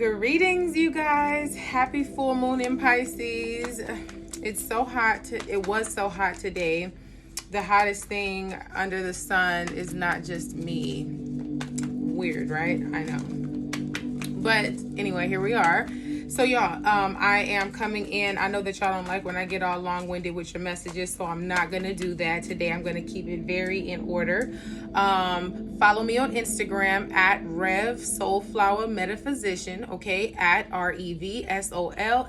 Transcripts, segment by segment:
Greetings, you guys. Happy full moon in Pisces. It's so hot. It was so hot today. The hottest thing under the sun is not just me. Weird, right? I know. But anyway, here we are. So y'all, I am coming in. I know that y'all don't like when I get all long-winded with your messages, so I'm not going to do that today. I'm going to keep it very in order. Follow me on Instagram at Rev Sol Flowa Metaphysician, okay, at REVSOLFLOWA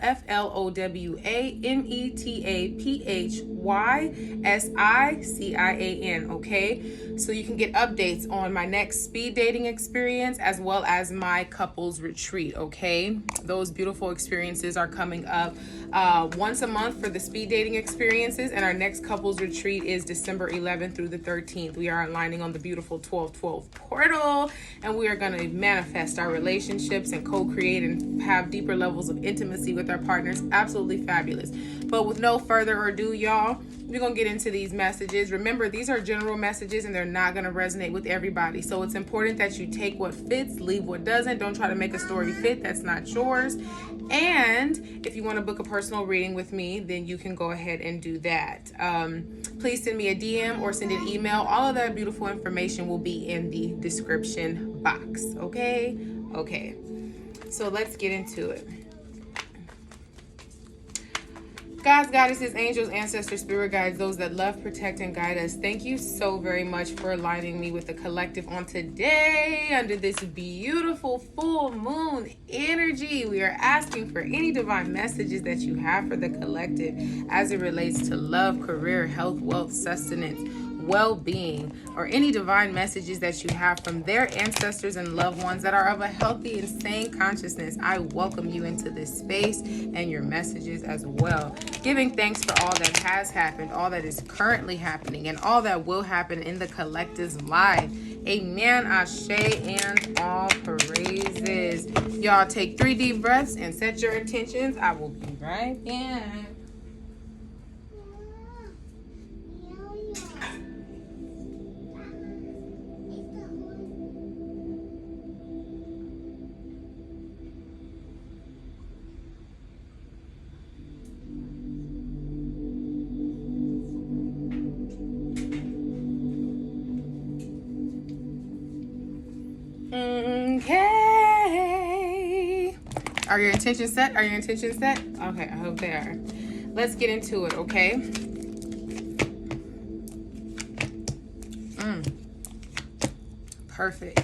okay? So you can get updates on my next speed dating experience as well as my couples retreat, okay? Those beautiful experiences are coming up once a month for the speed dating experiences, and our next couples retreat is December 11th through the 13th. We are aligning on the beautiful 12/12 portal, and we are going to manifest our relationships and co-create and have deeper levels of intimacy with our partners. Absolutely fabulous. But with no further ado, y'all, we're going to get into these messages. Remember, these are general messages and they're not going to resonate with everybody. So it's important that you take what fits, leave what doesn't. Don't try to make a story fit that's not yours. And if you want to book a personal reading with me, then you can go ahead and do that. Please send me a DM or send an email. All of that beautiful information will be in the description box. Okay? Okay. So let's get into it. Gods, goddesses, angels, ancestors, spirit guides, those that love, protect, and guide us. Thank you so very much for aligning me with the collective on today under this beautiful full moon energy. We are asking for any divine messages that you have for the collective as it relates to love, career, health, wealth, sustenance, well-being, or any divine messages that you have from their ancestors and loved ones that are of a healthy and sane consciousness. I welcome you into this space and your messages as well. Giving thanks for all that has happened, all that is currently happening, and all that will happen in the collective's life. Amen, ashe, and all praises. Y'all take 3 deep breaths and set your intentions. I will be right back. Okay. Are your intentions set? Are your intentions set? Okay, I hope they are. Let's get into it, okay? Perfect.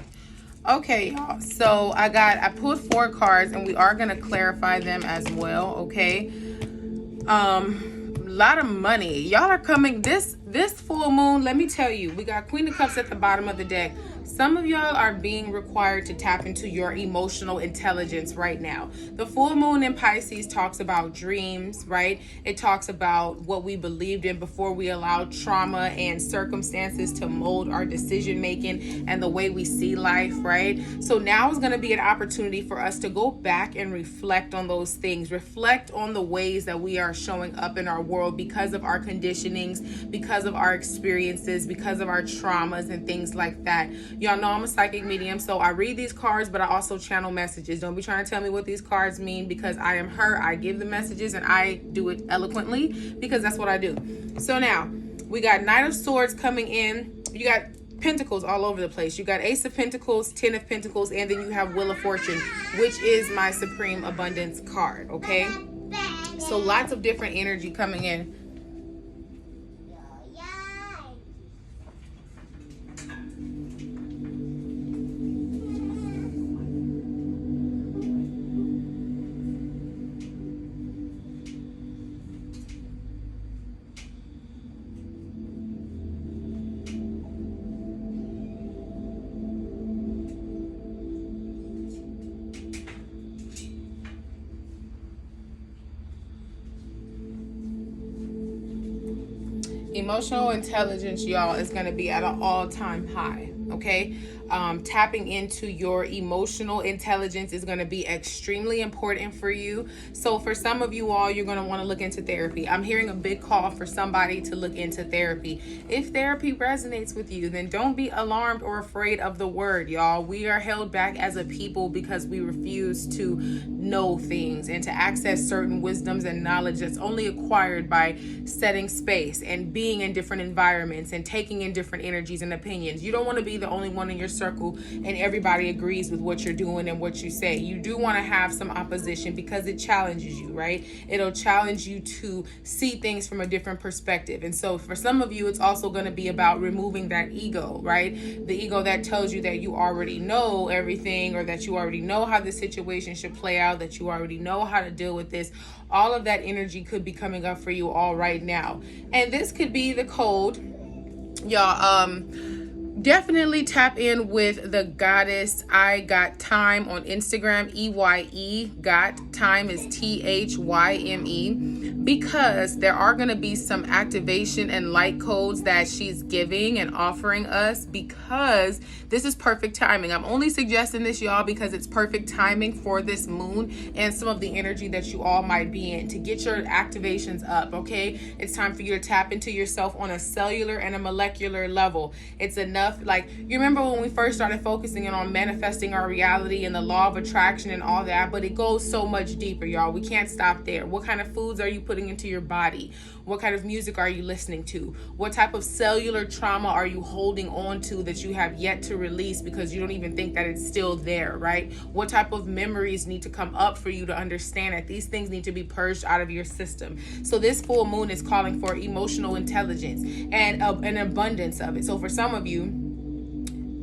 Okay, y'all. So I pulled 4 cards and we are gonna clarify them as well, okay? A lot of money. Y'all are coming this full moon. Let me tell you, we got Queen of Cups at the bottom of the deck. Some of y'all are being required to tap into your emotional intelligence right now. The full moon in Pisces talks about dreams, right? It talks about what we believed in before we allowed trauma and circumstances to mold our decision making and the way we see life, right? So now is going to be an opportunity for us to go back and reflect on those things, reflect on the ways that we are showing up in our world because of our conditionings, because of our experiences, because of our traumas and things like that. Y'all know I'm a psychic medium, so I read these cards, but I also channel messages. Don't be trying to tell me what these cards mean, because I am her. I give the messages and I do it eloquently because that's what I do. So now we got Knight of Swords coming in. You got Pentacles all over the place. You got Ace of Pentacles, 10 of Pentacles, and then you have Wheel of Fortune, which is my Supreme Abundance card, okay? So lots of different energy coming in. Emotional intelligence, y'all, is going to be at an all-time high, okay? Tapping into your emotional intelligence is going to be extremely important for you. So for some of you all, you're going to want to look into therapy. I'm hearing a big call for somebody to look into therapy. If therapy resonates with you, then don't be alarmed or afraid of the word, y'all. We are held back as a people because we refuse to know things and to access certain wisdoms and knowledge that's only acquired by setting space and being in different environments and taking in different energies and opinions. You don't want to be the only one in your circle and everybody agrees with what you're doing and what you say. You do want to have some opposition because it challenges you, right? It'll challenge you to see things from a different perspective. And so for some of you, it's also going to be about removing that ego, right? The ego that tells you that you already know everything, or that you already know how the situation should play out, that you already know how to deal with this. All of that energy could be coming up for you all right now. And this could be the code, y'all. Definitely tap in with the goddess I Got Time on Instagram. EYE got time is THYME, because there are going to be some activation and light codes that she's giving and offering us, because this is perfect timing. I'm only suggesting this, y'all, because it's perfect timing for this moon and some of the energy that you all might be in to get your activations up. Okay, it's time for you to tap into yourself on a cellular and a molecular level. It's enough. Like, you remember when we first started focusing on manifesting our reality and the law of attraction and all that, but it goes so much deeper, y'all. We can't stop there. What kind of foods are you putting into your body? What kind of music are you listening to? What type of cellular trauma are you holding on to that you have yet to release because you don't even think that it's still there, right? What type of memories need to come up for you to understand that these things need to be purged out of your system? So this full moon is calling for emotional intelligence and an abundance of it. So for some of you,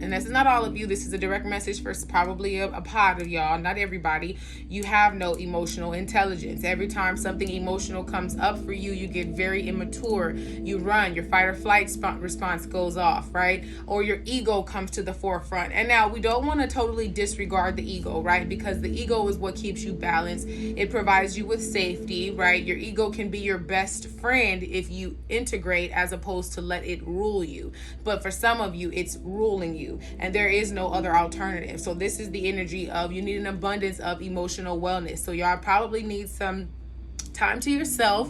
and this is not all of you, this is a direct message for probably a pod of y'all, not everybody, you have no emotional intelligence. Every time something emotional comes up for you, you get very immature. You run, your fight or flight response goes off, right? Or your ego comes to the forefront. And now we don't want to totally disregard the ego, right? Because the ego is what keeps you balanced. It provides you with safety, right? Your ego can be your best friend if you integrate as opposed to let it rule you. But for some of you, it's ruling you. And there is no other alternative. So this is the energy of you need an abundance of emotional wellness. So y'all probably need some time to yourself.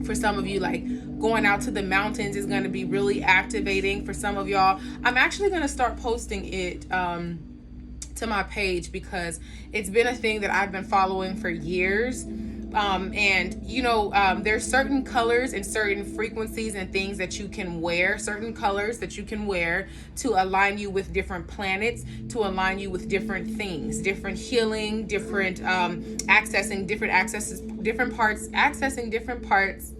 For some of you, like going out to the mountains is going to be really activating. For some of y'all, I'm actually going to start posting it to my page because it's been a thing that I've been following for years. And you know, there's certain colors and certain frequencies and things that you can wear, certain colors that you can wear to align you with different planets, to align you with different things, different healing, different accessing different parts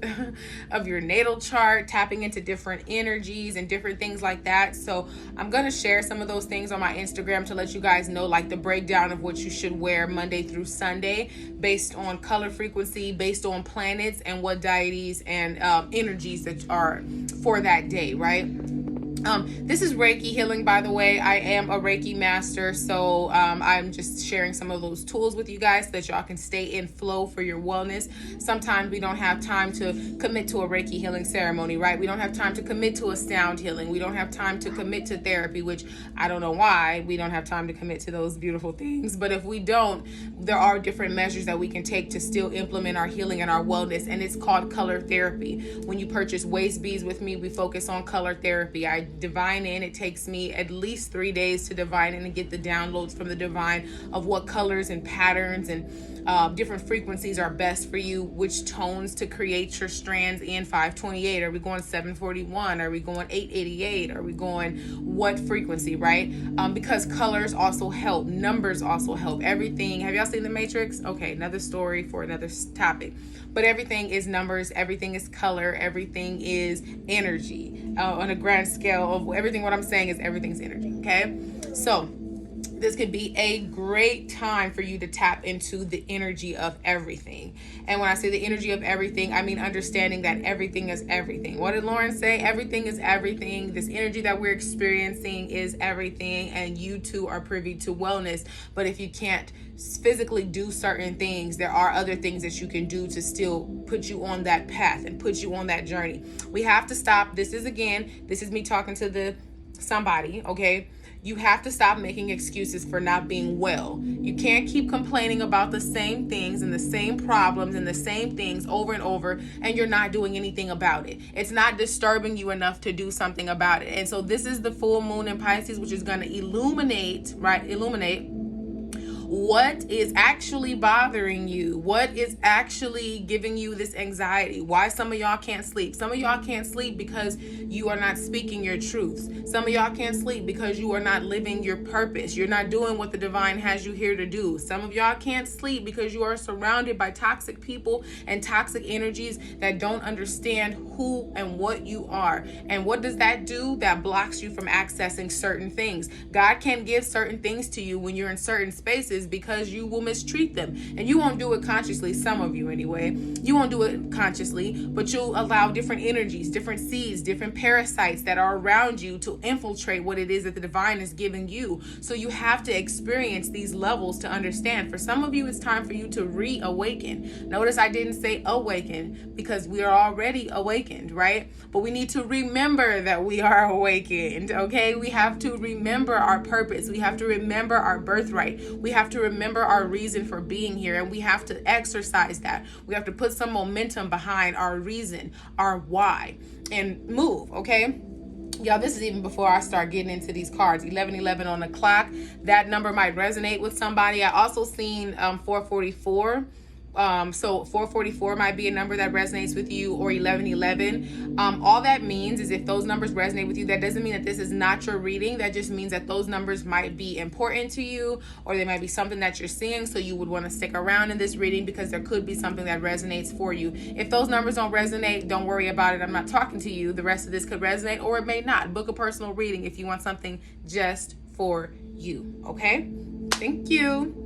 of your natal chart, tapping into different energies and different things like that. So I'm going to share some of those things on my Instagram to let you guys know, like the breakdown of what you should wear Monday through Sunday based on color frequency, based on planets and what deities and energies that are for that day, right? This is Reiki healing, by the way. I am a Reiki master, so I'm just sharing some of those tools with you guys so that y'all can stay in flow for your wellness. Sometimes we don't have time to commit to a Reiki healing ceremony, right? We don't have time to commit to a sound healing. We don't have time to commit to therapy, which I don't know why we don't have time to commit to those beautiful things. But if we don't, there are different measures that we can take to still implement our healing and our wellness, and it's called color therapy. When you purchase waist beads with me, we focus on color therapy. I divine in. It takes me at least 3 days to divine in and get the downloads from the divine of what colors and patterns and different frequencies are best for you, which tones to create your strands in 528. Are we going 741? Are we going 888? Are we going what frequency, right? Because colors also help. Numbers also help. Everything. Have y'all seen The Matrix? Okay, another story for another topic. But everything is numbers. Everything is color. Everything is energy. On a grand scale of everything, what I'm saying is everything's energy, okay? So this could be a great time for you to tap into the energy of everything. And when I say the energy of everything, I mean understanding that everything is everything. What did Lauren say? Everything is everything. This energy that we're experiencing is everything, and you too are privy to wellness. But if you can't physically do certain things, there are other things that you can do to still put you on that path and put you on that journey. We have to stop. This is me talking to the somebody, okay? You have to stop making excuses for not being well. You can't keep complaining about the same things and the same problems and the same things over and over, and you're not doing anything about it. It's not disturbing you enough to do something about it. And so this is the full moon in Pisces, which is going to illuminate what is actually bothering you, what is actually giving you this anxiety, why some of y'all can't sleep. Some of y'all can't sleep because you are not speaking your truths. Some of y'all can't sleep because you are not living your purpose. You're not doing what the divine has you here to do. Some of y'all can't sleep because you are surrounded by toxic people and toxic energies that don't understand who and what you are. And what does that do? That blocks you from accessing certain things. God can give certain things to you when you're in certain spaces, because you will mistreat them, and you won't do it consciously. Some of you anyway, you won't do it consciously, but you'll allow different energies, different seeds, different parasites that are around you to infiltrate what it is that the divine is giving you. So you have to experience these levels to understand. For some of you, it's time for you to reawaken. Notice I didn't say awaken, because we are already awakened, right? But we need to remember that we are awakened, okay? We have to remember our purpose. We have to remember our birthright. We have to remember our reason for being here, and we have to exercise that. We have to put some momentum behind our reason, our why, and move, okay? Y'all, this is even before I start getting into these cards. 1111 on the clock. That number might resonate with somebody. I also seen 444. So 444 might be a number that resonates with you, or 1111. All that means is if those numbers resonate with you, that doesn't mean that this is not your reading. That just means that those numbers might be important to you, or they might be something that you're seeing, so you would want to stick around in this reading, because there could be something that resonates for you. If those numbers don't resonate, don't worry about it. I'm not talking to you. The rest of this could resonate, or it may not. Book a personal reading if you want something just for you. Okay? Thank you.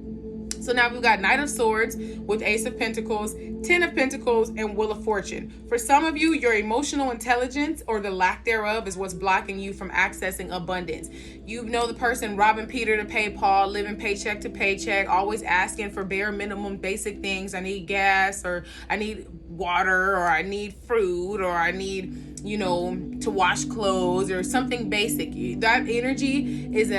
So now we've got Knight of Swords with Ace of Pentacles, 10 of Pentacles, and Wheel of Fortune. For some of you, your emotional intelligence, or the lack thereof, is what's blocking you from accessing abundance. You know the person robbing Peter to pay Paul, living paycheck to paycheck, always asking for bare minimum basic things. I need gas, or I need water, or I need fruit, or I need, to wash clothes, or something basic. That energy is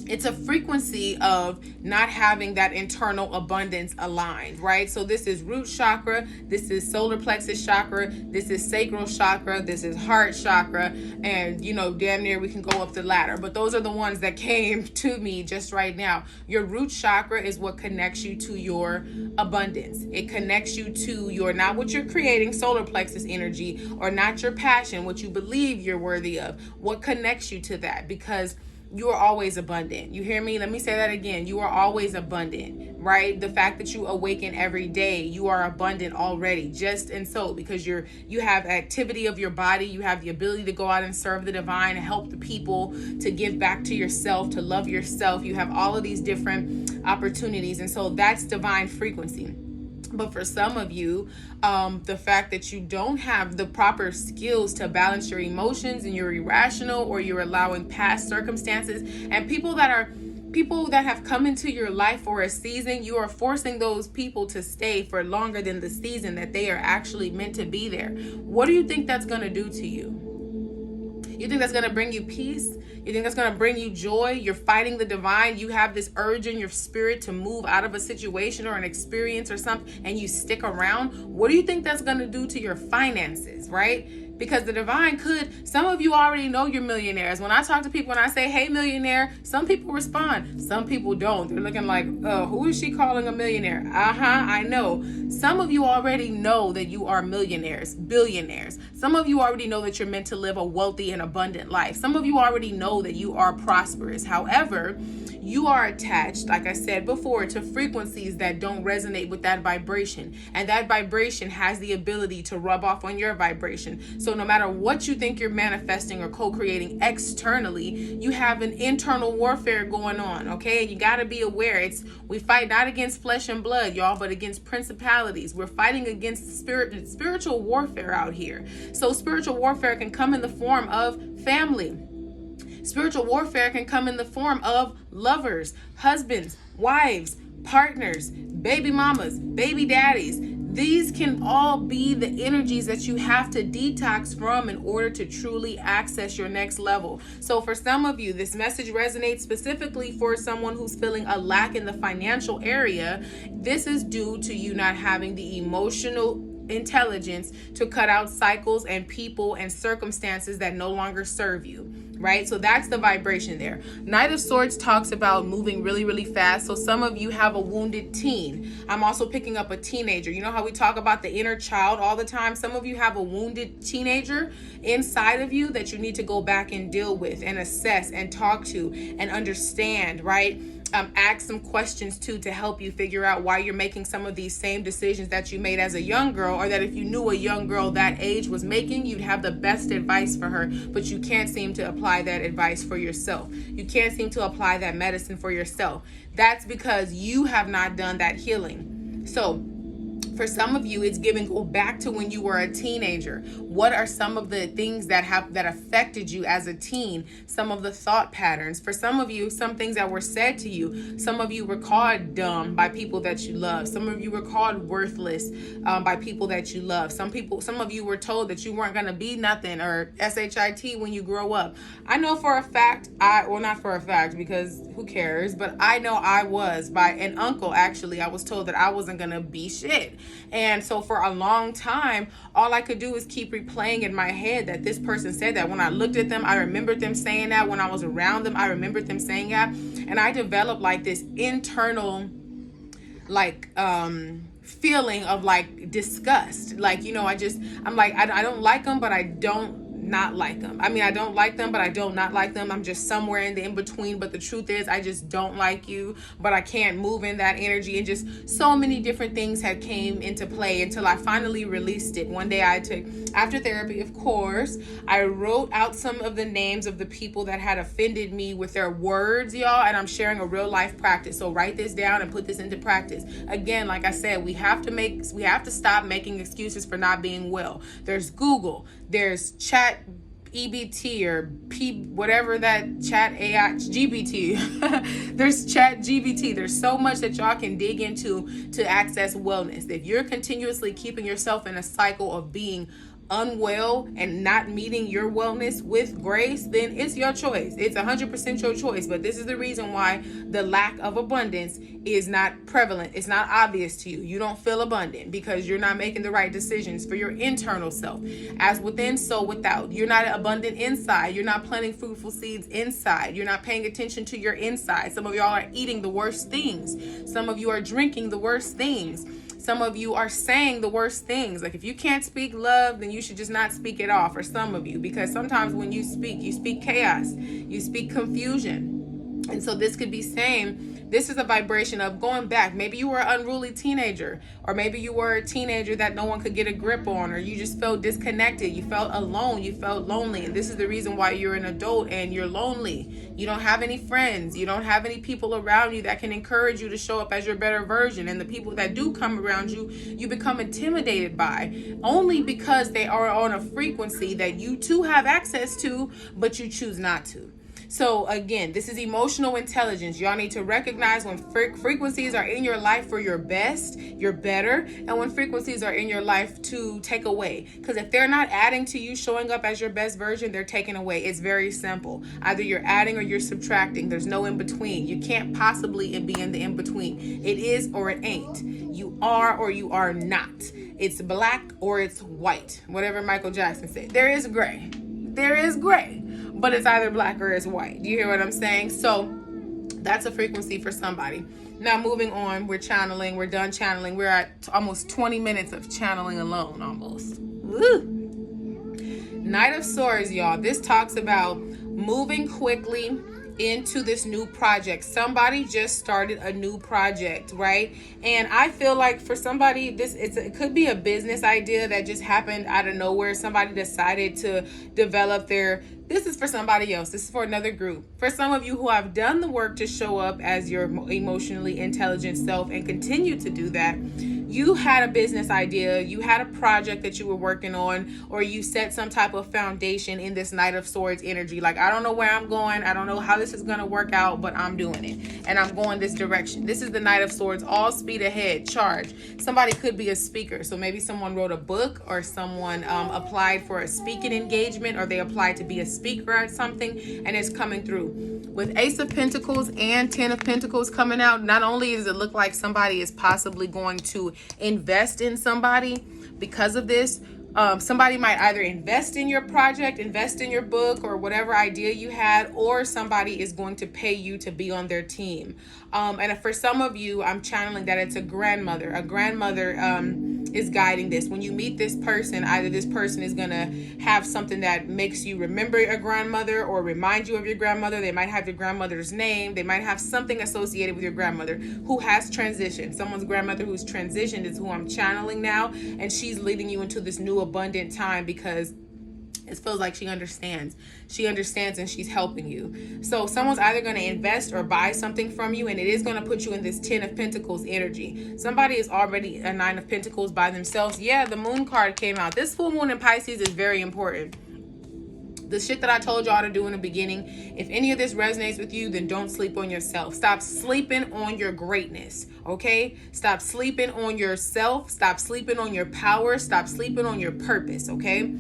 it's a frequency of not having that internal abundance aligned, right? So this is root chakra, this is solar plexus chakra, this is sacral chakra, this is heart chakra, and damn near we can go up the ladder. But those are the ones that came to me just right now. Your root chakra is what connects you to your abundance. It connects you to your, not what you're creating, solar plexus energy, or not your passion, what you believe you're worthy of. What connects you to that? Because you are always abundant. You hear me? Let me say that again. You are always abundant, right? The fact that you awaken every day, you are abundant already, just and so, because you have activity of your body, you have the ability to go out and serve the divine, help the people, to give back to yourself, to love yourself. You have all of these different opportunities, and so that's divine frequency. But for some of you, the fact that you don't have the proper skills to balance your emotions, and you're irrational, or you're allowing past circumstances and people that have come into your life for a season, you are forcing those people to stay for longer than the season that they are actually meant to be there. What do you think that's going to do to you? You think that's going to bring you peace? You think that's going to bring you joy? You're fighting the divine. You have this urge in your spirit to move out of a situation or an experience or something, and you stick around. What do you think that's going to do to your finances, right? Because the divine could, some of you already know you're millionaires. When I talk to people and I say, hey, millionaire, some people respond. Some people don't. They're looking like, who is she calling a millionaire? I know. Some of you already know that you are millionaires, billionaires. Some of you already know that you're meant to live a wealthy and abundant life. Some of you already know that you are prosperous. However, you are attached, like I said before, to frequencies that don't resonate with that vibration. And that vibration has the ability to rub off on your vibration. So no matter what you think you're manifesting or co-creating externally, you have an internal warfare going on, okay? You got to be aware. We fight not against flesh and blood, y'all, but against principalities. We're fighting against spiritual warfare out here. So spiritual warfare can come in the form of family. Spiritual warfare can come in the form of lovers, husbands, wives, partners, baby mamas, baby daddies. These can all be the energies that you have to detox from in order to truly access your next level. So for some of you, this message resonates specifically for someone who's feeling a lack in the financial area. This is due to you not having the emotional intelligence to cut out cycles and people and circumstances that no longer serve you, right? So that's the vibration there. Knight of Swords talks about moving really, really fast. So some of you have a wounded teen. I'm also picking up a teenager. You know how we talk about the inner child all the time? Some of you have a wounded teenager inside of you that you need to go back and deal with and assess and talk to and understand, right? Ask some questions too to help you figure out why you're making some of these same decisions that you made as a young girl, or that if you knew a young girl that age was making, you'd have the best advice for her, but you can't seem to apply that advice for yourself. You can't seem to apply that medicine for yourself. That's because you have not done that healing. So for some of you, it's giving go back to when you were a teenager. What are some of the things that affected you as a teen? Some of the thought patterns. For some of you, some things that were said to you. Some of you were called dumb by people that you love. Some of you were called worthless by people that you love. Some of you were told that you weren't going to be nothing, or SHIT when you grow up. I know for a fact, not for a fact because who cares, but I know I was by an uncle. Actually, I was told that I wasn't going to be shit. And so for a long time, all I could do is keep replaying in my head that this person said that. When I looked at them, I remembered them saying that. When I was around them, I remembered them saying that. And I developed like this internal feeling of like disgust. Like, you know, I'm like, I don't like them, but I don't not like them. I mean, I don't like them, but I don't not like them. I'm just somewhere in the in between. But the truth is, I just don't like you, but I can't move in that energy. And just so many different things had came into play until I finally released it. One day I took, after therapy, of course, I wrote out some of the names of the people that had offended me with their words, y'all. And I'm sharing a real life practice. So write this down and put this into practice. Again, like I said, we have to stop making excuses for not being well. There's Google, there's Chat EBT or whatever that Chat AI GBT. There's Chat GBT. There's so much that y'all can dig into to access wellness. If you're continuously keeping yourself in a cycle of being unwell and not meeting your wellness with grace, then it's your choice. It's 100% your choice. But this is the reason why the lack of abundance is not prevalent. It's not obvious to you. You don't feel abundant because you're not making the right decisions for your internal self. As within, so without. You're not abundant inside. You're not planting fruitful seeds inside. You're not paying attention to your inside. Some of y'all are eating the worst things. Some of you are drinking the worst things. Some of you are saying the worst things. Like if you can't speak love, then you should just not speak it all for some of you. Because sometimes when you speak chaos, you speak confusion. And so this could be saying, this is a vibration of going back. Maybe you were an unruly teenager, or maybe you were a teenager that no one could get a grip on, or you just felt disconnected. You felt alone. You felt lonely. And this is the reason why you're an adult and you're lonely. You don't have any friends. You don't have any people around you that can encourage you to show up as your better version. And the people that do come around you, you become intimidated by only because they are on a frequency that you too have access to, but you choose not to. So again, this is emotional intelligence. Y'all need to recognize when frequencies are in your life for your best, you're better, and when frequencies are in your life to take away. Because if they're not adding to you showing up as your best version, they're taking away. It's very simple. Either you're adding or you're subtracting. There's no in between. You can't possibly be in the in between. It is or it ain't. You are or you are not. It's black or it's white. Whatever Michael Jackson said. There is gray. There is gray. But it's either black or it's white. Do you hear what I'm saying? So that's a frequency for somebody. Now moving on, we're channeling. We're done channeling. We're at almost 20 minutes of channeling alone almost. Woo. Knight of Swords, y'all. This talks about moving quickly into this new project. Somebody just started a new project, right? And I feel like for somebody, it could be a business idea that just happened out of nowhere. Somebody decided to develop their This is for somebody else. This is for another group. For some of you who have done the work to show up as your emotionally intelligent self and continue to do that, you had a business idea, you had a project that you were working on, or you set some type of foundation in this Knight of Swords energy. Like, I don't know where I'm going. I don't know how this is going to work out, but I'm doing it. And I'm going this direction. This is the Knight of Swords, all speed ahead, charge. Somebody could be a speaker. So maybe someone wrote a book, or someone applied for a speaking engagement, or they applied to be a speaker at something, and it's coming through. With Ace of Pentacles and 10 of Pentacles coming out, not only does it look like somebody is possibly going to invest in somebody because of this, somebody might either invest in your project, invest in your book, or whatever idea you had, or somebody is going to pay you to be on their team. And for some of you, I'm channeling that it's a grandmother. A grandmother is guiding this. When you meet this person, either this person is going to have something that makes you remember a grandmother or remind you of your grandmother. They might have your grandmother's name. They might have something associated with your grandmother who has transitioned. Someone's grandmother who's transitioned is who I'm channeling now, and she's leading you into this new abundant time because it feels like she understands. She understands and she's helping you. So someone's either going to invest or buy something from you, and it is going to put you in this 10 of Pentacles energy. Somebody is already a 9 of Pentacles by themselves. Yeah, the Moon card came out. This full moon in Pisces is very important. The shit that I told y'all to do in the beginning, if any of this resonates with you, then don't sleep on yourself. Stop sleeping on your greatness, okay? Stop sleeping on yourself. Stop sleeping on your power. Stop sleeping on your purpose, okay?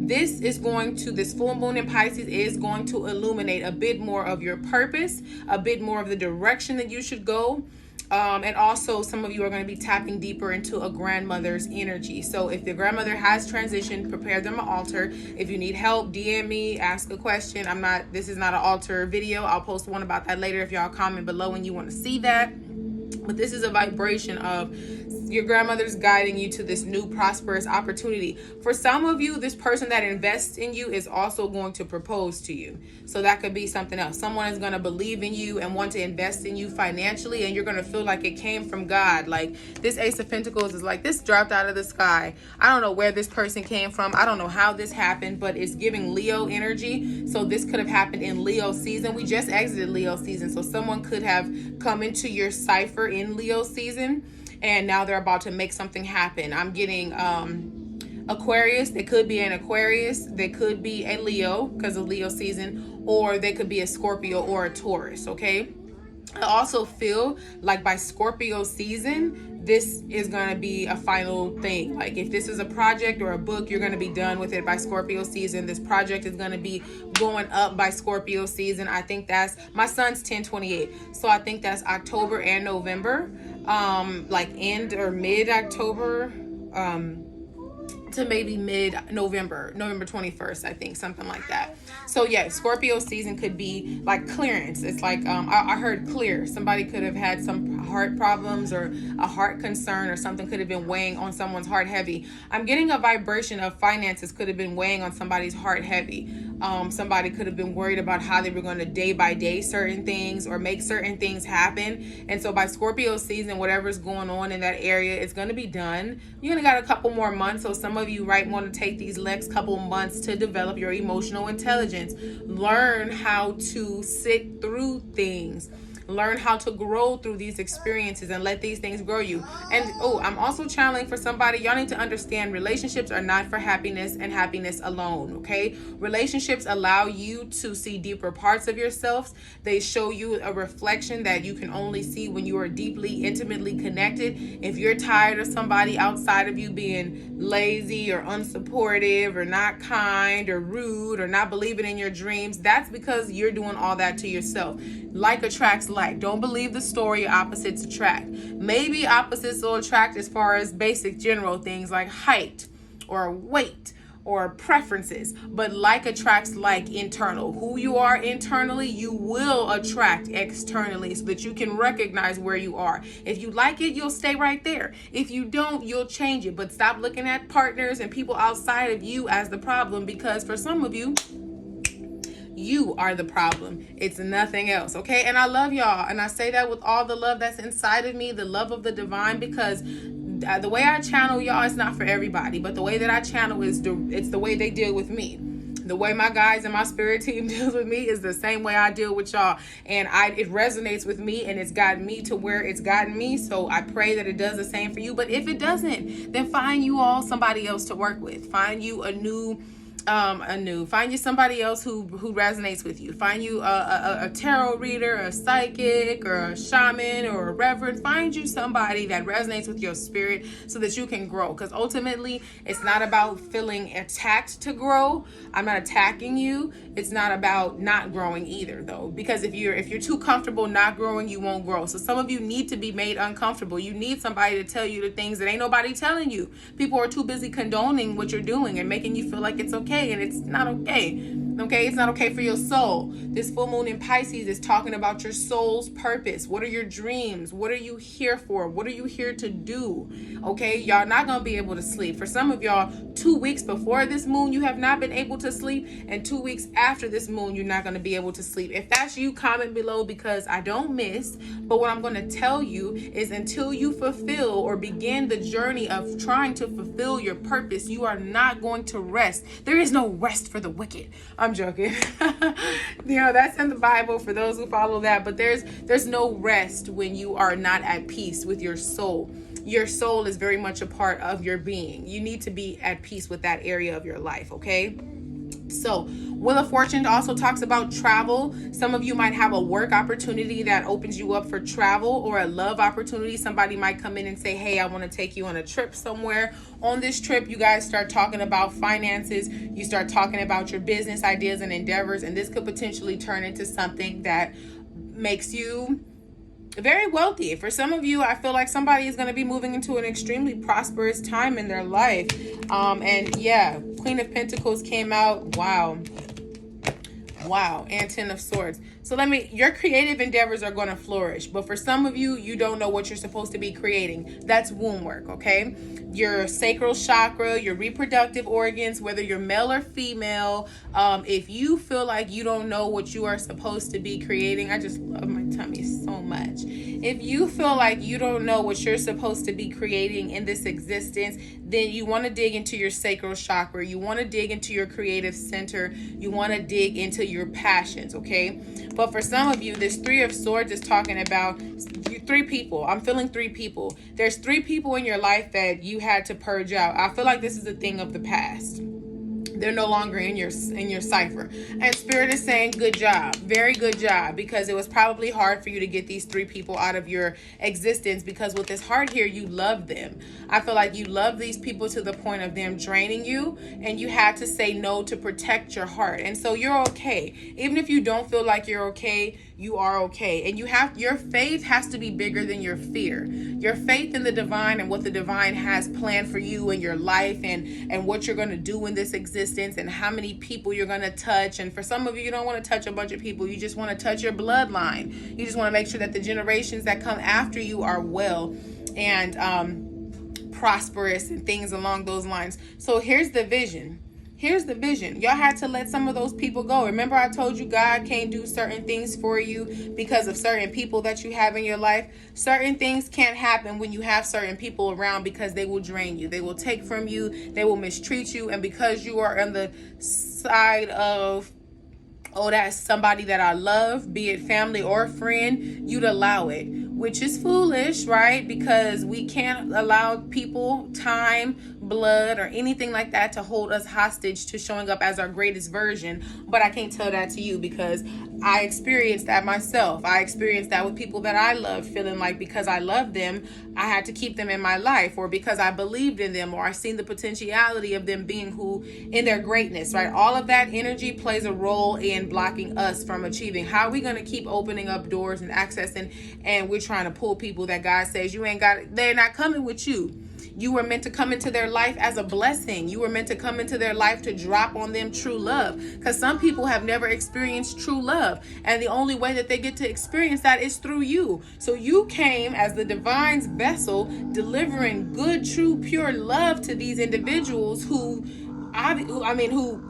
This full moon in Pisces is going to illuminate a bit more of your purpose, a bit more of the direction that you should go. And also some of you are going to be tapping deeper into a grandmother's energy. So if the grandmother has transitioned, prepare them an altar. If you need help, DM me, ask a question. This is not an altar video. I'll post one about that later if y'all comment below when you want to see that. But this is a vibration of your grandmother's guiding you to this new prosperous opportunity. For some of you, this person that invests in you is also going to propose to you. So that could be something else. Someone is going to believe in you and want to invest in you financially, and you're going to feel like it came from God. Like, this Ace of Pentacles is like, this dropped out of the sky. I don't know where this person came from. I don't know how this happened, but it's giving Leo energy. So this could have happened in Leo season. We just exited Leo season. So someone could have come into your cipher in Leo season, and now they're about to make something happen. I'm getting Aquarius. They could be an Aquarius. They could be a Leo because of Leo season, or they could be a Scorpio or a Taurus, okay? I also feel like by Scorpio season, this is going to be a final thing. Like, if this is a project or a book, you're going to be done with it by Scorpio season. This project is going to be going up by Scorpio season. I think that's, my son's 1028, so I think that's October and November, like end or mid-October, to maybe mid-November, November 21st, I think, something like that. So yeah, Scorpio season could be like clearance. It's like, I heard clear. Somebody could have had some heart problems or a heart concern, or something could have been weighing on someone's heart heavy. I'm getting a vibration of finances could have been weighing on somebody's heart heavy. Somebody could have been worried about how they were going to day by day certain things or make certain things happen. And so by Scorpio season, whatever's going on in that area, it's going to be done. You only got a couple more months. So some of you want to take these next couple months to develop your emotional intelligence. Learn how to sit through things. Learn how to grow through these experiences and let these things grow you. And I'm also channeling for somebody. Y'all need to understand, relationships are not for happiness and happiness alone, okay? Relationships allow you to see deeper parts of yourselves. They show you a reflection that you can only see when you are deeply, intimately connected. If you're tired of somebody outside of you being lazy or unsupportive or not kind or rude or not believing in your dreams, that's because you're doing all that to yourself. Like attracts like. Don't believe the story opposites attract. Maybe opposites will attract as far as basic general things like height or weight or preferences, but like attracts like internal. Who you are internally, you will attract externally, so that you can recognize where you are. If you like it, you'll stay right there. If you don't, you'll change it. But stop looking at partners and people outside of you as the problem, because for some of you, you are the problem. It's nothing else, okay? And I love y'all, and I say that with all the love that's inside of me, the love of the divine, because the way I channel y'all is not for everybody, but the way that I channel is it's the way they deal with me. The way my guys and my spirit team deals with me is the same way I deal with y'all. And it resonates with me, and it's gotten me to where it's gotten me. So I pray that it does the same for you. But if it doesn't, then find you all somebody else to work with. Find you find you somebody else who resonates with you. Find you a tarot reader, a psychic, or a shaman, or a reverend. Find you somebody that resonates with your spirit so that you can grow. Because ultimately, it's not about feeling attacked to grow. I'm not attacking you. It's not about not growing either, though. Because if you're too comfortable not growing, you won't grow. So some of you need to be made uncomfortable. You need somebody to tell you the things that ain't nobody telling you. People are too busy condoning what you're doing and making you feel like it's okay, and it's not okay. Okay, it's not okay for your soul. This full moon in Pisces is talking about your soul's purpose. What are your dreams? What are you here for? What are you here to do? Okay, y'all not gonna be able to sleep. For some of y'all, 2 weeks before this moon, you have not been able to sleep, and 2 weeks after this moon, you're not gonna be able to sleep. If that's you, comment below, because I don't miss. But what I'm gonna tell you is, until you fulfill or begin the journey of trying to fulfill your purpose, you are not going to rest. There is no rest for the wicked. I'm joking. That's in the Bible for those who follow that. But there's no rest when you are not at peace with your soul. Your soul is very much a part of your being. You need to be at peace with that area of your life, okay? So Wheel of Fortune also talks about travel. Some of you might have a work opportunity that opens you up for travel, or a love opportunity. Somebody might come in and say, hey, I want to take you on a trip somewhere. On this trip, you guys start talking about finances. You start talking about your business ideas and endeavors, and this could potentially turn into something that makes you very wealthy. For some of you, I feel like somebody is going to be moving into an extremely prosperous time in their life. And yeah, Queen of Pentacles came out. Wow, and Ten of Swords. So your creative endeavors are going to flourish. But for some of you, you don't know what you're supposed to be creating. That's womb work, okay? Your sacral chakra, your reproductive organs, whether you're male or female, if you feel like you don't know what you are supposed to be creating, I just love my tummy so much. If you feel like you don't know what you're supposed to be creating in this existence, then you want to dig into your sacral chakra. You want to dig into your creative center. You want to dig into your passions, okay? But for some of you, this Three of Swords is talking about 3 people. I'm feeling 3 people. There's 3 people in your life that you had to purge out. I feel like this is a thing of the past. They're no longer in your cipher. And Spirit is saying, good job. Very good job. Because it was probably hard for you to get these 3 people out of your existence, because with this heart here, you love them. I feel like you love these people to the point of them draining you, and you had to say no to protect your heart. And so you're okay. Even if you don't feel like you're okay, you are okay. And your faith has to be bigger than your fear. Your faith in the divine and what the divine has planned for you in your life, and what you're going to do in this existence, and how many people you're going to touch. And for some of you, you don't want to touch a bunch of people. You just want to touch your bloodline. You just want to make sure that the generations that come after you are well and prosperous and things along those lines. So here's the vision. Here's the vision. Y'all had to let some of those people go. Remember, I told you God can't do certain things for you because of certain people that you have in your life. Certain things can't happen when you have certain people around, because they will drain you. They will take from you. They will mistreat you. And because you are on the side of, oh, that's somebody that I love, be it family or friend, you'd allow it, which is foolish, right? Because we can't allow people, time, blood, or anything like that to hold us hostage to showing up as our greatest version. But I can't tell that to you, because I experienced that myself. I experienced that with people that I loved, feeling like because I loved them, I had to keep them in my life, or because I believed in them, or I seen the potentiality of them being who in their greatness, right? All of that energy plays a role in blocking us from achieving. How are we going to keep opening up doors and accessing, and we're trying to pull people that God says you ain't got it. They're not coming with you. You were meant to come into their life as a blessing. You were meant to come into their life to drop on them true love. Because some people have never experienced true love. And the only way that they get to experience that is through you. So you came as the divine's vessel, delivering good, true, pure love to these individuals who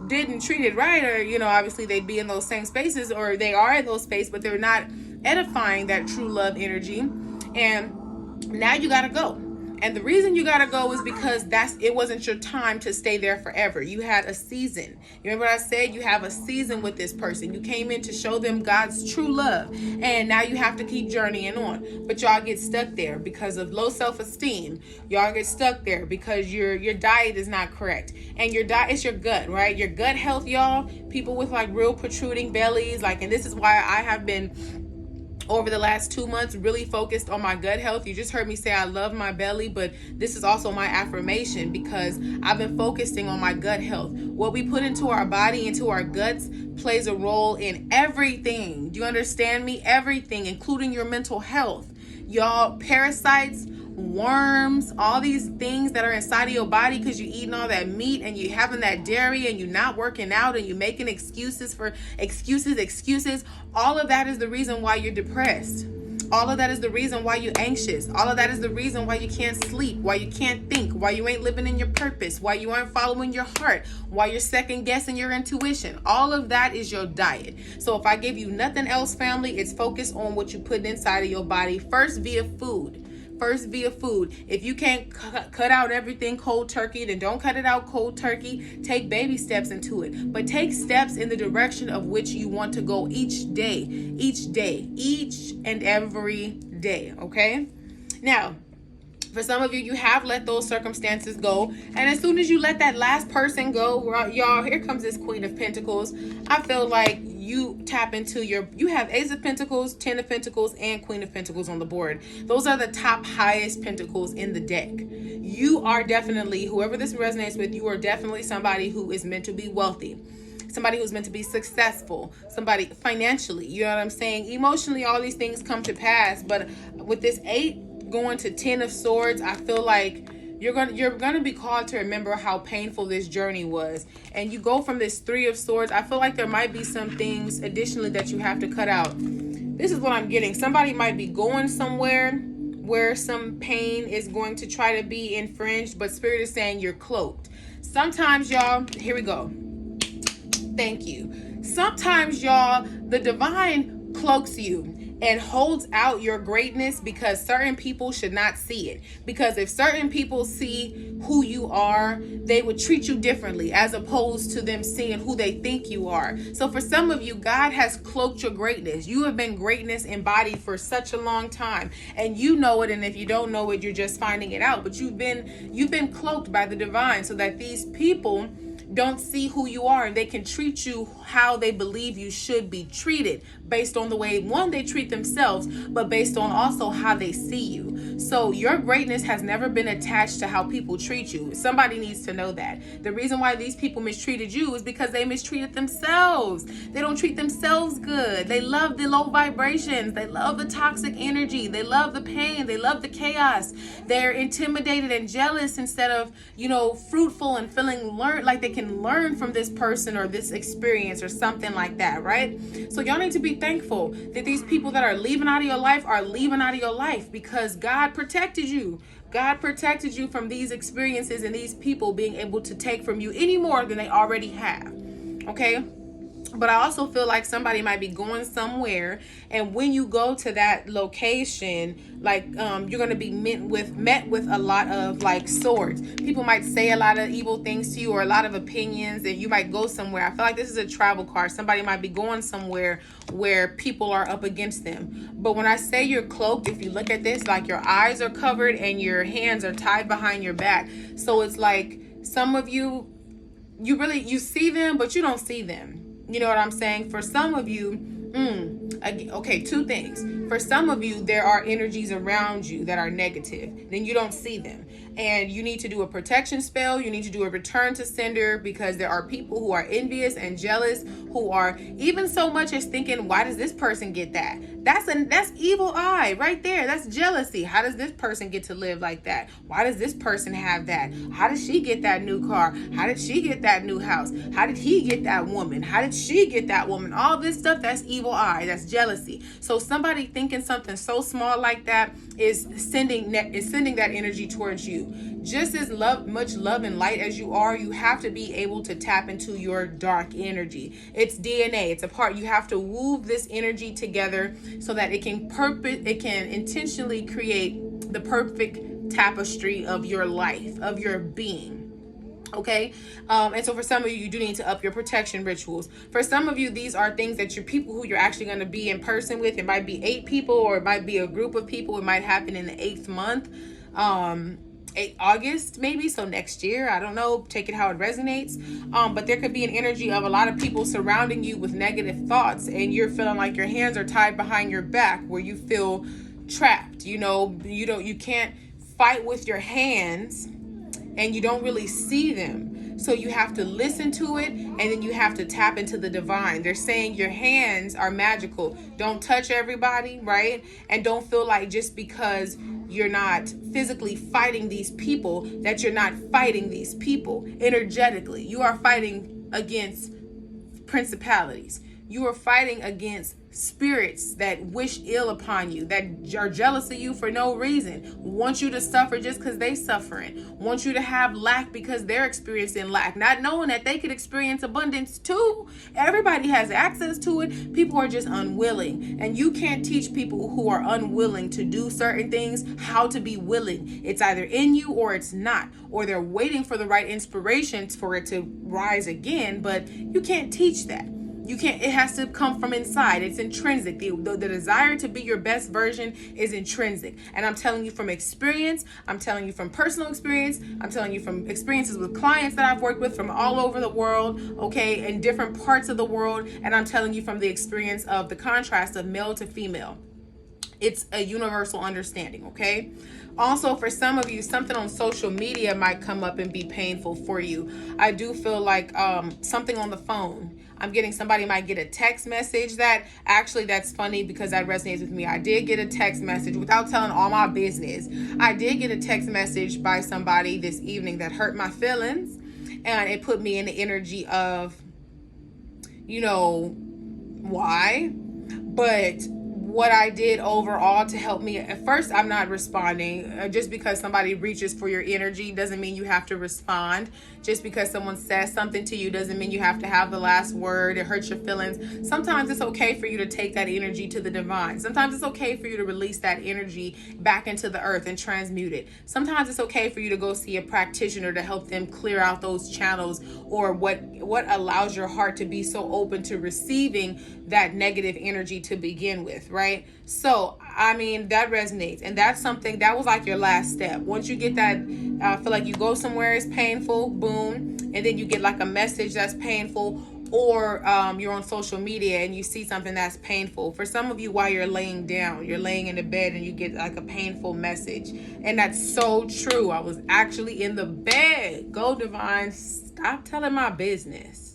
didn't treat it right, or, obviously they'd be in those same spaces, or they are in those spaces, but they're not edifying that true love energy. And now you got to go. And the reason you gotta go is because it wasn't your time to stay there forever. You had a season. You remember what I said? You have a season with this person. You came in to show them God's true love. And now you have to keep journeying on. But y'all get stuck there because of low self-esteem. Y'all get stuck there because your diet is not correct. And your diet is your gut, right? Your gut health, y'all. People with like real protruding bellies. And this is why I have been over the last 2 months really focused on my gut health. You just heard me say I love my belly, but this is also my affirmation because I've been focusing on my gut health. What we put into our body, into our guts, plays a role in everything. Do you understand me? Everything, including your mental health. Y'all, parasites, worms, all these things that are inside of your body because you eating all that meat and you having that dairy and you not working out and you making excuses. All of that is the reason why you're depressed. All of that is the reason why you're anxious. All of that is the reason why you can't sleep, why you can't think, why you ain't living in your purpose, why you aren't following your heart, why you're second guessing your intuition. All of that is your diet. So if I give you nothing else, family, it's focused on what you put inside of your body, first via food. If you can't cut out everything cold turkey, then don't cut it out cold turkey. Take baby steps into it, but take steps in the direction of which you want to go each and every day. Okay. Now, for some of you, you have let those circumstances go. And as soon as you let that last person go, y'all, here comes this Queen of Pentacles. I feel like you tap into you have Ace of Pentacles, 10 of Pentacles, and Queen of Pentacles on the board. Those are the top highest pentacles in the deck. You are definitely, whoever this resonates with, you are definitely somebody who is meant to be wealthy. Somebody who's meant to be successful, somebody financially, you know what I'm saying? Emotionally, all these things come to pass. But with this 8 going to 10 of Swords, I feel like you're gonna be called to remember how painful this journey was. And you go from this 3 of Swords. I feel like there might be some things additionally that you have to cut out. This is what I'm getting. Somebody might be going somewhere where some pain is going to try to be infringed, but Spirit is saying you're cloaked. Sometimes, y'all, here we go. Thank you. Sometimes, y'all, the divine cloaks you and holds out your greatness because certain people should not see it. Because if certain people see who you are, they would treat you differently as opposed to them seeing who they think you are. So for some of you, God has cloaked your greatness. You have been greatness embodied for such a long time, and you know it. And if you don't know it, you're just finding it out. But you've been cloaked by the divine so that these people don't see who you are, and they can treat you how they believe you should be treated based on the way, one, they treat themselves, but based on also how they see you. So your greatness has never been attached to how people treat you. Somebody needs to know that. The reason why these people mistreated you is because they mistreated themselves. They don't treat themselves good. They love the low vibrations. They love the toxic energy. They love the pain. They love the chaos. They're intimidated and jealous instead of, fruitful and feeling like they can learn from this person or this experience or something like that, right? So y'all need to be thankful that these people that are leaving out of your life are leaving out of your life because God protected you. God protected you from these experiences and these people being able to take from you any more than they already have. Okay? But I also feel like somebody might be going somewhere, and when you go to that location, you're going to be met with a lot of swords. People might say a lot of evil things to you or a lot of opinions, and you might go somewhere. I feel like this is a travel card. Somebody might be going somewhere where people are up against them. But when I say you're cloaked, if you look at this, your eyes are covered and your hands are tied behind your back. So it's like some of you see them, but you don't see them. You know what I'm saying? For some of you, two things. For some of you, there are energies around you that are negative. Then you don't see them. And you need to do a protection spell. You need to do a return to sender because there are people who are envious and jealous, who are even so much as thinking, why does this person get that? That's evil eye right there. That's jealousy. How does this person get to live like that? Why does this person have that? How did she get that new car? How did she get that new house? How did he get that woman? How did she get that woman? All this stuff, that's evil eye. That's jealousy. So somebody thinking something so small like that is sending that energy towards you. Just as much love and light as you are, you have to be able to tap into your dark energy. It's DNA. It's a part. You have to weave this energy together so that it can intentionally create the perfect tapestry of your life, of your being. Okay. And so for some of you, you do need to up your protection rituals. For some of you, these are things that you're people who you're actually going to be in person with. It might be 8 people, or it might be a group of people. It might happen in the 8th month, August maybe. So next year, I don't know, take it how it resonates. But there could be an energy of a lot of people surrounding you with negative thoughts, and you're feeling like your hands are tied behind your back, where you feel trapped. You can't fight with your hands, and you don't really see them. So you have to listen to it, and then you have to tap into the divine. They're saying your hands are magical. Don't touch everybody, right? And don't feel like just because you're not physically fighting these people, that you're not fighting these people energetically. You are fighting against principalities. You are fighting against spirits that wish ill upon you, that are jealous of you for no reason, want you to suffer just because they suffering, want you to have lack because they're experiencing lack, not knowing that they could experience abundance too. Everybody has access to it. People are just unwilling, and you can't teach people who are unwilling to do certain things how to be willing. It's either in you or it's not, or they're waiting for the right inspirations for it to rise again, but you can't teach that. You can't, it has to come from inside. It's intrinsic. The desire to be your best version is intrinsic. And I'm telling you from experience, I'm telling you from personal experience, I'm telling you from experiences with clients that I've worked with from all over the world, okay, in different parts of the world. And I'm telling you from the experience of the contrast of male to female. It's a universal understanding, okay? Also, for some of you, something on social media might come up and be painful for you. I do feel like something on the phone. I'm getting, somebody might get a text message that's funny because that resonates with me. I did get a text message, without telling all my business, I did get a text message by somebody this evening that hurt my feelings, and it put me in the energy of, why? But what I did overall to help me, at first I'm not responding. Just because somebody reaches for your energy doesn't mean you have to respond. Just because someone says something to you doesn't mean you have to have the last word. It hurts your feelings. Sometimes it's okay for you to take that energy to the divine. Sometimes it's okay for you to release that energy back into the earth and transmute it. Sometimes it's okay for you to go see a practitioner to help them clear out those channels, or what allows your heart to be so open to receiving that negative energy to begin with, right? So, I mean, that resonates. And that's something that was like your last step. Once you get that, I feel like you go somewhere, it's painful, boom. And then you get like a message that's painful, or you're on social media and you see something that's painful. For some of you, while you're laying down, you're laying in the bed and you get like a painful message. And that's so true. I was actually in the bed. Go divine, stop telling my business.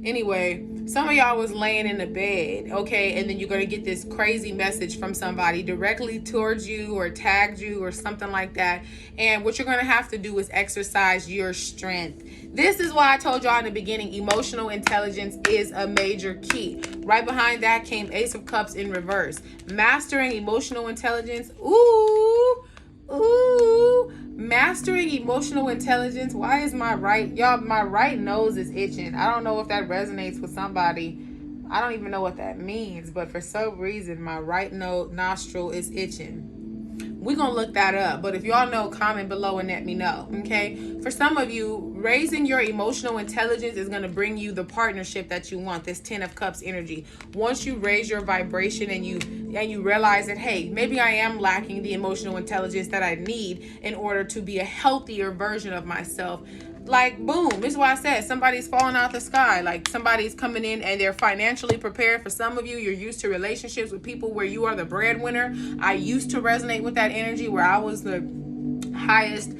Anyway, some of y'all was laying in the bed, okay, and then you're going to get this crazy message from somebody directly towards you or tagged you or something like that. And what you're going to have to do is exercise your strength. This is why I told y'all in the beginning, emotional intelligence is a major key. Right behind that came Ace of Cups in reverse. Mastering emotional intelligence. Ooh. Mastering emotional intelligence. Why is my right nose is itching? I don't know if that resonates with somebody. I don't even know what that means, but for some reason my right nostril is itching. We're gonna look that up, but if y'all know, comment below and let me know. Okay, for some of you, raising your emotional intelligence is gonna bring you the partnership that you want, this 10 of Cups energy. Once you raise your vibration and you realize that, hey, maybe I am lacking the emotional intelligence that I need in order to be a healthier version of myself. Like, boom, this is why I said somebody's falling out the sky. Like, somebody's coming in and they're financially prepared. For some of you, you're used to relationships with people where you are the breadwinner. I used to resonate with that energy where I was the highest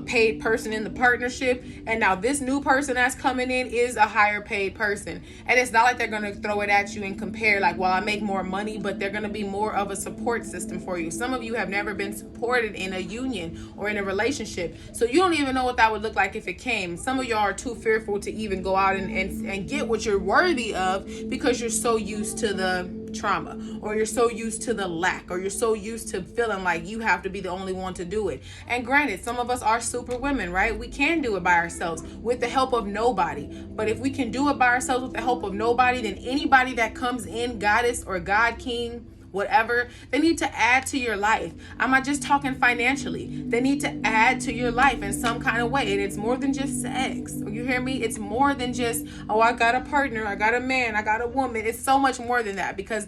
paid person in the partnership, and now this new person that's coming in is a higher paid person. And it's not like they're going to throw it at you and compare like, well, I make more money, but they're going to be more of a support system for you. Some of you have never been supported in a union or in a relationship, so you don't even know what that would look like if it came. Some of y'all are too fearful to even go out and get what you're worthy of, because you're so used to the trauma, or you're so used to the lack, or you're so used to feeling like you have to be the only one to do it. And granted, some of us are super women, right? We can do it by ourselves with the help of nobody. But if we can do it by ourselves with the help of nobody, then anybody that comes in, goddess or god king whatever. They need to add to your life. I'm not just talking financially. They need to add to your life in some kind of way. And it's more than just sex. You hear me? It's more than just, oh, I got a partner, I got a man, I got a woman. It's so much more than that, because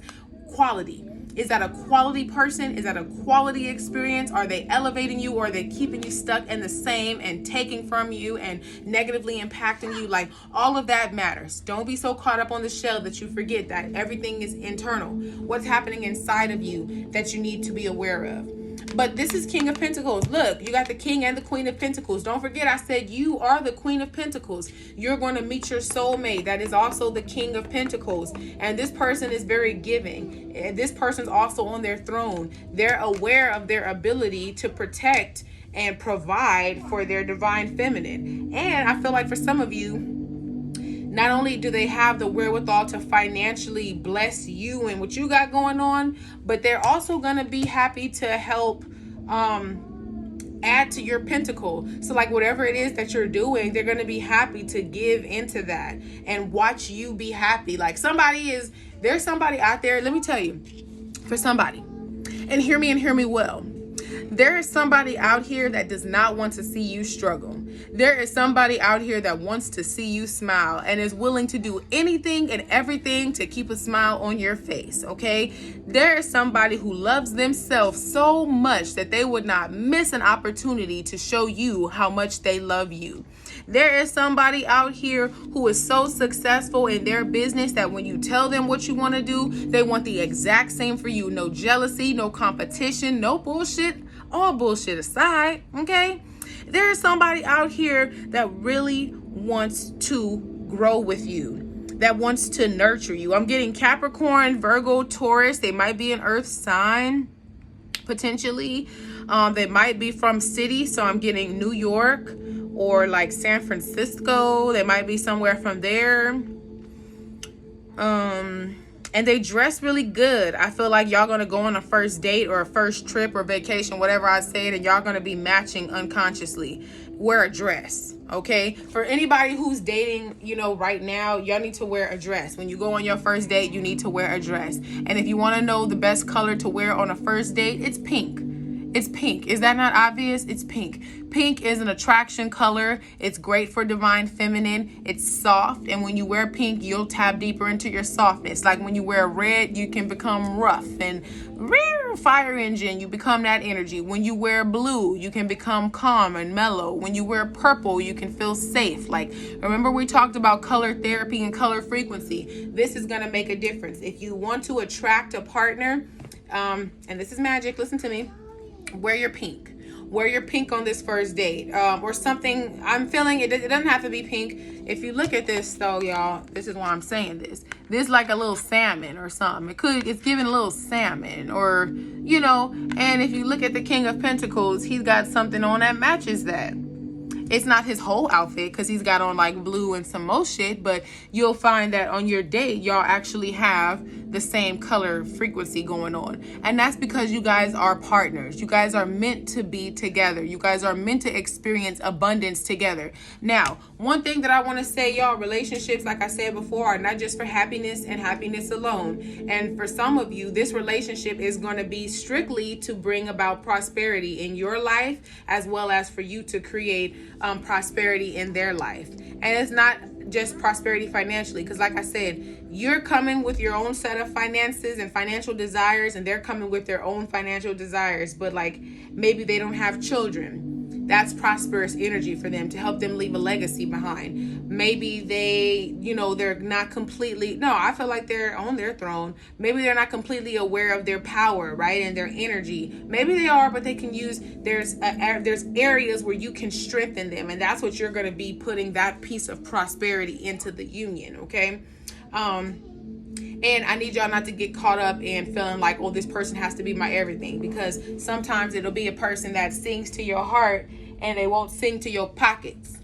quality. Is that a quality person? Is that a quality experience? Are they elevating you, or are they keeping you stuck in the same and taking from you and negatively impacting you? Like, all of that matters. Don't be so caught up on the shell that you forget that everything is internal. What's happening inside of you that you need to be aware of. But this is King of Pentacles. Look, you got the King and the Queen of Pentacles. Don't forget, I said you are the Queen of Pentacles. You're going to meet your soulmate. That is also the King of Pentacles. And this person is very giving. This person's also on their throne. They're aware of their ability to protect and provide for their divine feminine. And I feel like for some of you, not only do they have the wherewithal to financially bless you and what you got going on, but they're also going to be happy to help add to your pentacle. So like whatever it is that you're doing, they're going to be happy to give into that and watch you be happy. Like there's somebody out there, let me tell you, for somebody, and hear me well. There is somebody out here that does not want to see you struggle. There is somebody out here that wants to see you smile and is willing to do anything and everything to keep a smile on your face, okay? There is somebody who loves themselves so much that they would not miss an opportunity to show you how much they love you. There is somebody out here who is so successful in their business that when you tell them what you want to do, they want the exact same for you. No jealousy, no competition, no bullshit. All bullshit aside, okay? There is somebody out here that really wants to grow with you, that wants to nurture you. I'm getting Capricorn, Virgo, Taurus. They might be an earth sign, potentially. They might be from city, so I'm getting New York or like San Francisco. They might be somewhere from there. And they dress really good. I feel like y'all gonna go on a first date or a first trip or vacation, whatever I said, and y'all gonna be matching unconsciously. Wear a dress, okay? For anybody who's dating, right now, y'all need to wear a dress. When you go on your first date, you need to wear a dress. And if you wanna know the best color to wear on a first date, it's pink. It's pink. Is that not obvious? It's pink. Pink is an attraction color. It's great for divine feminine. It's soft. And when you wear pink, you'll tap deeper into your softness. Like when you wear red, you can become rough and fire engine. You become that energy. When you wear blue, you can become calm and mellow. When you wear purple, you can feel safe. Like, remember we talked about color therapy and color frequency. This is going to make a difference. If you want to attract a partner, and this is magic, listen to me. Wear your pink. Wear your pink on this first date, or something. I'm feeling it doesn't have to be pink. If you look at this though, y'all, this is why I'm saying this. This is like a little salmon or something. It's giving a little salmon, or and if you look at the King of Pentacles, he's got something on that matches that. It's not his whole outfit because he's got on like blue and some more shit, but you'll find that on your date, y'all actually have the same color frequency going on. And that's because you guys are partners. You guys are meant to be together. You guys are meant to experience abundance together. Now, one thing that I want to say, y'all, relationships, like I said before, are not just for happiness and happiness alone. And for some of you, this relationship is going to be strictly to bring about prosperity in your life, as well as for you to create prosperity in their life. And it's not just prosperity financially, because like I said, you're coming with your own set of finances and financial desires, and they're coming with their own financial desires, but like maybe they don't have children. That's prosperous energy for them to help them leave a legacy behind. Maybe they, they're not completely, no, I feel like they're on their throne. Maybe they're not completely aware of their power, right? And their energy. Maybe they are, but they can use, there's areas where you can strengthen them. And that's what you're going to be putting that piece of prosperity into the union. Okay. And I need y'all not to get caught up in feeling like, oh, this person has to be my everything, because sometimes it'll be a person that sings to your heart and they won't sing to your pockets,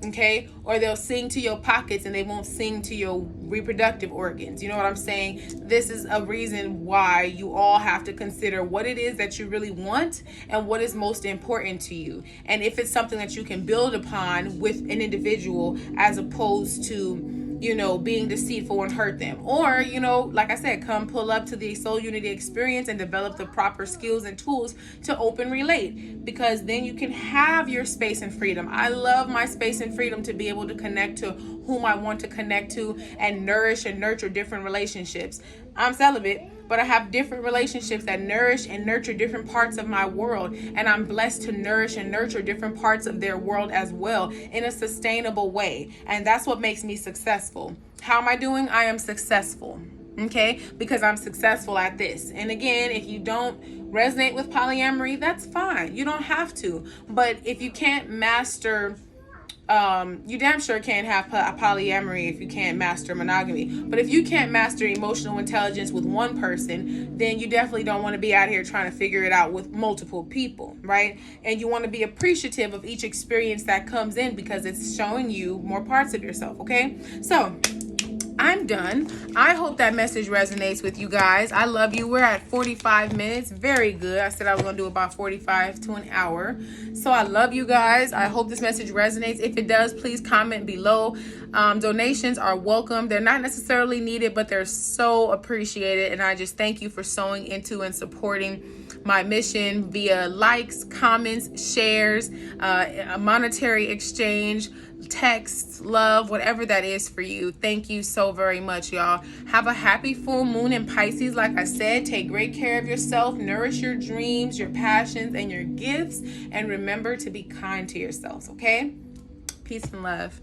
okay? Or they'll sing to your pockets and they won't sing to your reproductive organs. You know what I'm saying? This is a reason why you all have to consider what it is that you really want and what is most important to you. And if it's something that you can build upon with an individual, as opposed to being deceitful and hurt them. Or, like I said, come pull up to the Soul Unity experience and develop the proper skills and tools to open relate, because then you can have your space and freedom. I love my space and freedom to be able to connect to whom I want to connect to and nourish and nurture different relationships. I'm celibate, but I have different relationships that nourish and nurture different parts of my world, and I'm blessed to nourish and nurture different parts of their world as well in a sustainable way. And that's what makes me successful. How am I doing? I am successful, okay? Because I'm successful at this. And again, if you don't resonate with polyamory, that's fine. You don't have to. But if you can't master, you damn sure can't have polyamory if you can't master monogamy. But if you can't master emotional intelligence with one person, then you definitely don't want to be out here trying to figure it out with multiple people, right? And you want to be appreciative of each experience that comes in, because it's showing you more parts of yourself, okay? So I'm done. I hope that message resonates with you guys. I love you. We're at 45 minutes. Very good. I said I was going to do about 45 to an hour. So I love you guys. I hope this message resonates. If it does, please comment below. Donations are welcome. They're not necessarily needed, but they're so appreciated. And I just thank you for sewing into and supporting my mission via likes, comments, shares, a monetary exchange, texts, love, whatever that is for you. Thank you so very much, y'all. Have a happy full moon in Pisces. Like I said, take great care of yourself, nourish your dreams, your passions, and your gifts, and remember to be kind to yourselves, okay? Peace and love.